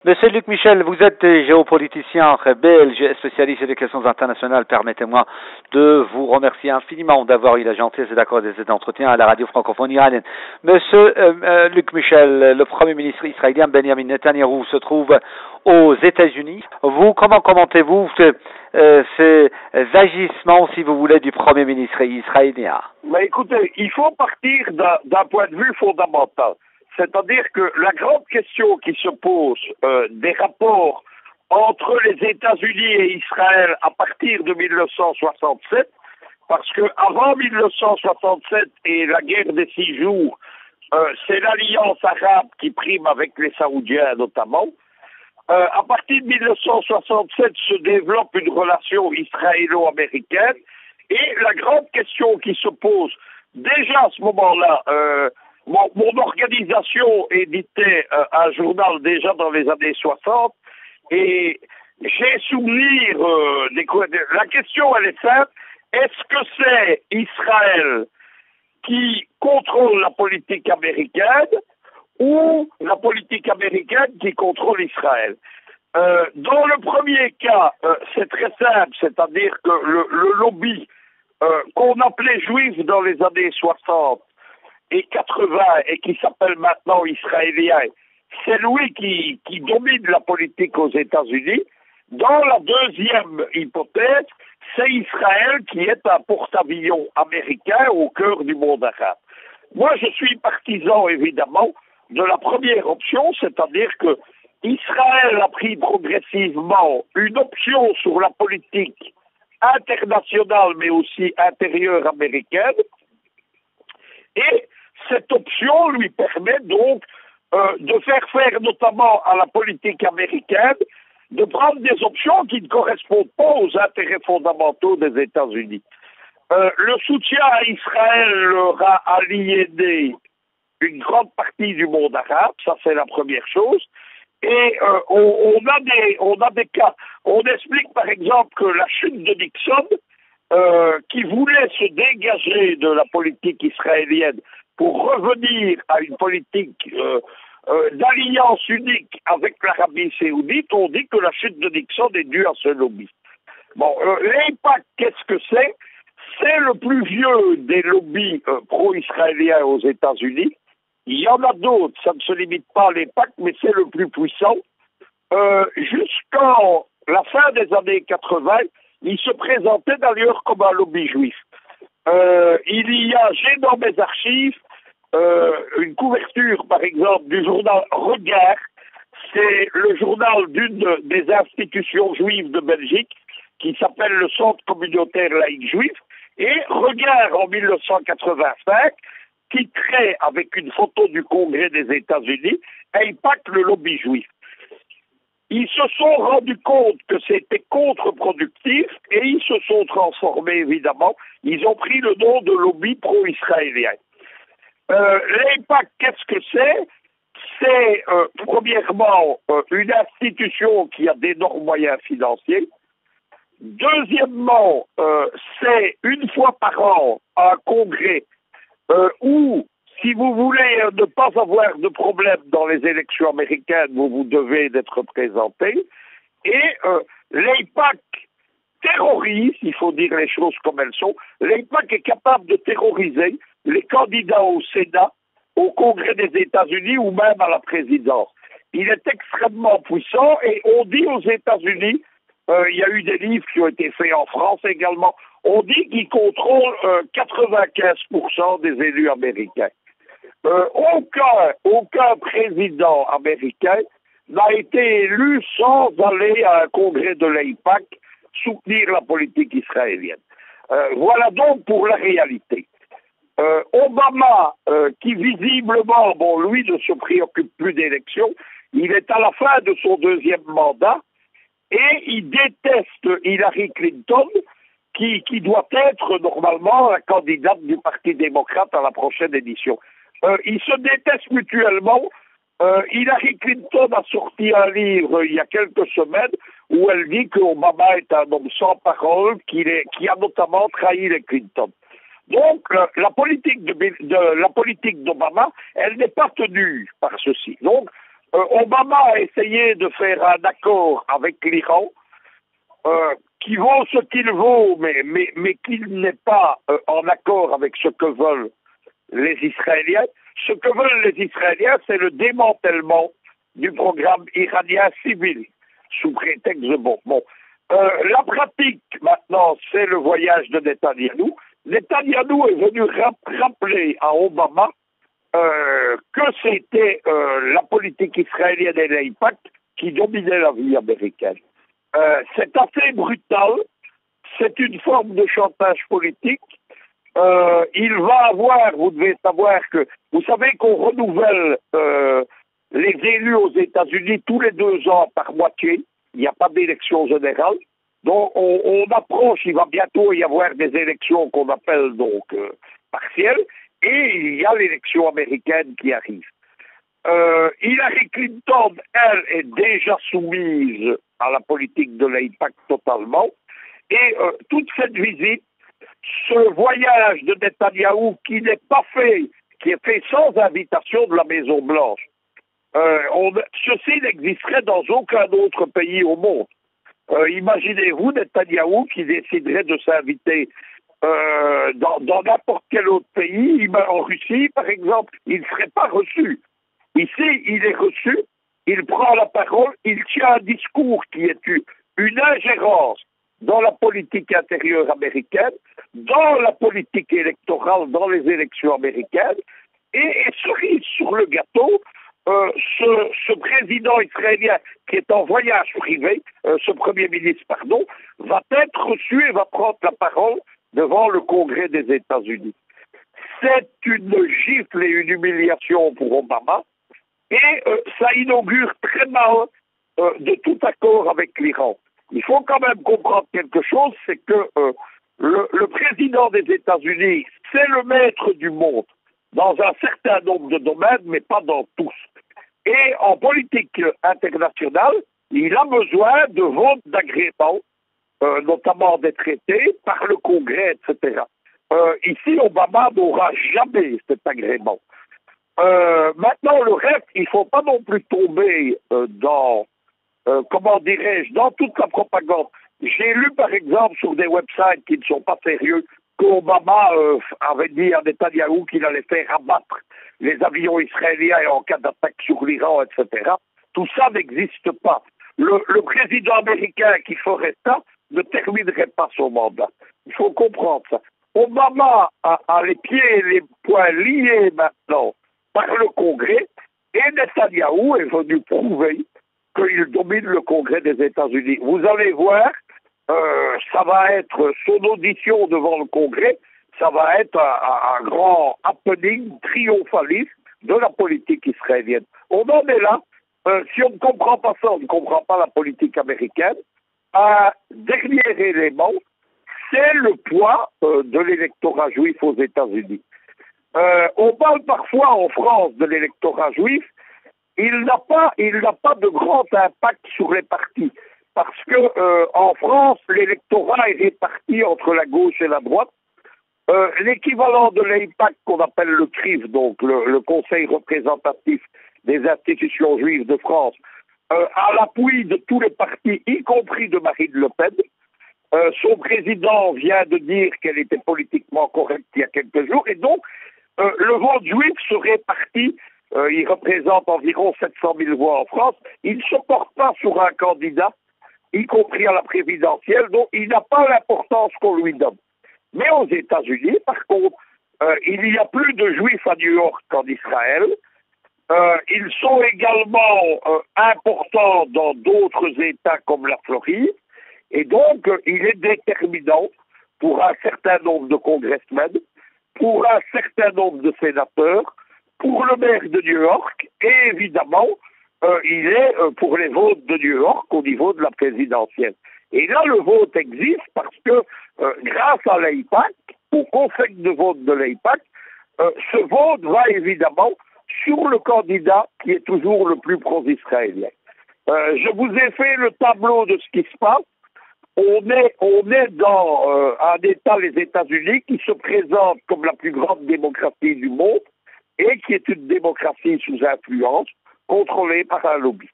Monsieur Luc Michel, vous êtes géopoliticien belge, spécialiste des questions internationales. Permettez-moi de vous remercier infiniment d'avoir eu la gentillesse d'accorder cet entretien à la radio francophone iranienne. Monsieur Luc Michel, le Premier ministre israélien Benjamin Netanyahou se trouve aux États-Unis. Vous, comment commentez-vous ces agissements, si vous voulez, du Premier ministre israélien? Mais écoutez, il faut partir d'un point de vue fondamental. C'est-à-dire que la grande question qui se pose des rapports entre les États-Unis et Israël à partir de 1967, parce que avant 1967 et la guerre des 6 jours, c'est l'alliance arabe qui prime avec les Saoudiens notamment. À partir de 1967 se développe une relation israélo-américaine et la grande question qui se pose déjà à ce moment-là, mon organisation éditait un journal déjà dans les années 60 et j'ai souvenir la question elle est simple, est-ce que c'est Israël qui contrôle la politique américaine ou la politique américaine qui contrôle Israël? Dans le premier cas, c'est très simple, c'est-à-dire que le lobby qu'on appelait juif dans les années 60 et 80 et qui s'appelle maintenant israélien, c'est lui qui domine la politique aux États-Unis. Dans la deuxième hypothèse, c'est Israël qui est un porte-avions américain au cœur du monde arabe. Moi, je suis partisan, évidemment, de la première option, c'est-à-dire que Israël a pris progressivement une option sur la politique internationale, mais aussi intérieure américaine, et cette option lui permet donc de faire notamment à la politique américaine de prendre des options qui ne correspondent pas aux intérêts fondamentaux des États-Unis. Le soutien à Israël leur a aliéné une grande partie du monde arabe, ça c'est la première chose. Et on a des cas. On explique par exemple que la chute de Nixon, qui voulait se dégager de la politique israélienne pour revenir à une politique d'alliance unique avec l'Arabie saoudite, on dit que la chute de Nixon est due à ce lobby. Bon, l'AIPAC, qu'est-ce que c'est? C'est le plus vieux des lobbies pro-israéliens aux États-Unis. Il y en a d'autres, ça ne se limite pas à l'AIPAC, mais c'est le plus puissant. Jusqu'en la fin des années 80, il se présentait d'ailleurs comme un lobby juif. J'ai dans mes archives une couverture, par exemple, du journal Regard. C'est le journal d'une des institutions juives de Belgique qui s'appelle le Centre communautaire laïque juif. Et Regard, en 1985, titrait avec une photo du Congrès des États-Unis, AIPAC, le lobby juif. Ils se sont rendus compte que c'était contre-productif et ils se sont transformés, évidemment. Ils ont pris le nom de lobby pro-israélien. L'AIPAC, qu'est-ce que c'est? C'est, premièrement, une institution qui a d'énormes moyens financiers. Deuxièmement, c'est une fois par an un congrès où, si vous voulez ne pas avoir de problème dans les élections américaines, vous devez d'être représenté. Et l'AIPAC terrorise, il faut dire les choses comme elles sont, l'AIPAC est capable de terroriser les candidats au Sénat, au Congrès des États-Unis ou même à la présidence. Il est extrêmement puissant et on dit aux États-Unis, il y a eu des livres qui ont été faits en France également, on dit qu'il contrôle 95% des élus américains. Aucun président américain n'a été élu sans aller à un congrès de l'AIPAC soutenir la politique israélienne. Voilà donc pour la réalité. Obama, qui visiblement, lui ne se préoccupe plus d'élections, il est à la fin de son deuxième mandat et il déteste Hillary Clinton, qui doit être normalement la candidate du Parti démocrate à la prochaine édition. Ils se détestent mutuellement. Hillary Clinton a sorti un livre il y a quelques semaines où elle dit qu'Obama est un homme sans parole, qui a notamment trahi les Clinton. Donc, la politique d'Obama, elle n'est pas tenue par ceci. Donc, Obama a essayé de faire un accord avec l'Iran qui vaut ce qu'il vaut, mais qui n'est pas en accord avec ce que veulent les Israéliens. Ce que veulent les Israéliens, c'est le démantèlement du programme iranien civil, sous prétexte de bon. La pratique, maintenant, c'est le voyage de Netanyahou. Netanyahou est venu rappeler à Obama que c'était la politique israélienne et l'AIPAC qui dominait la vie américaine. C'est assez brutal, c'est une forme de chantage politique. Il va avoir, vous devez savoir que, vous savez qu'on renouvelle les élus aux États-Unis tous les 2 ans par moitié, il n'y a pas d'élection générale, donc on approche, il va bientôt y avoir des élections qu'on appelle donc partielles, et il y a l'élection américaine qui arrive. Hillary Clinton, elle, est déjà soumise à la politique de l'AIPAC totalement, et toute cette visite, ce voyage de Netanyahou qui n'est pas fait, qui est fait sans invitation de la Maison-Blanche, ceci n'existerait dans aucun autre pays au monde. Imaginez-vous Netanyahou qui déciderait de s'inviter dans n'importe quel autre pays, en Russie par exemple, il ne serait pas reçu. Ici, il est reçu, il prend la parole, il tient un discours qui est une ingérence dans la politique intérieure américaine, dans la politique électorale, dans les élections américaines, et cerise sur le gâteau, ce président israélien qui est en voyage privé, ce premier ministre, pardon, va être reçu et va prendre la parole devant le Congrès des États-Unis. C'est une gifle et une humiliation pour Obama, et ça inaugure très mal de tout accord avec l'Iran. Il faut quand même comprendre quelque chose, c'est que le président des États-Unis, c'est le maître du monde dans un certain nombre de domaines, mais pas dans tous. Et en politique internationale, il a besoin de votes d'agrément, notamment des traités, par le Congrès, etc. Ici, Obama n'aura jamais cet agrément. Maintenant, le reste, il ne faut pas non plus tomber dans, comment dirais-je, dans toute la propagande. J'ai lu, par exemple, sur des websites qui ne sont pas sérieux, qu'Obama avait dit à Netanyahou qu'il allait faire abattre les avions israéliens en cas d'attaque sur l'Iran, etc. Tout ça n'existe pas. Le président américain qui ferait ça ne terminerait pas son mandat. Il faut comprendre ça. Obama a les pieds et les poings liés maintenant par le Congrès, et Netanyahou est venu prouver qu'il domine le Congrès des États-Unis. Vous allez voir, ça va être son audition devant le Congrès, ça va être un grand happening triomphaliste de la politique israélienne. On en est là. Si on ne comprend pas ça, on ne comprend pas la politique américaine. Un dernier élément, c'est le poids de l'électorat juif aux États-Unis. On parle parfois en France de l'électorat juif. Il n'a pas de grand impact sur les partis, parce que en France, l'électorat est réparti entre la gauche et la droite. L'équivalent de l'AIPAC qu'on appelle le CRIF, donc le Conseil représentatif des institutions juives de France, à l'appui de tous les partis, y compris de Marine Le Pen. Son président vient de dire qu'elle était politiquement correcte il y a quelques jours, et donc le vote juif se répartit, il représente environ 700 000 voix en France, il ne se porte pas sur un candidat, y compris à la présidentielle, donc il n'a pas l'importance qu'on lui donne. Mais aux États-Unis, par contre, il y a plus de juifs à New York qu'en Israël. Ils sont également importants dans d'autres États comme la Floride. Et donc, il est déterminant pour un certain nombre de congressmen, pour un certain nombre de sénateurs, pour le maire de New York, et évidemment, il est pour les votes de New York au niveau de la présidentielle. Et là, le vote existe parce que grâce à l'AIPAC, au conseil de vote de l'AIPAC, ce vote va évidemment sur le candidat qui est toujours le plus pro-israélien. Je vous ai fait le tableau de ce qui se passe. On est dans un État, les États-Unis, qui se présente comme la plus grande démocratie du monde et qui est une démocratie sous influence. contrôlés par un lobby.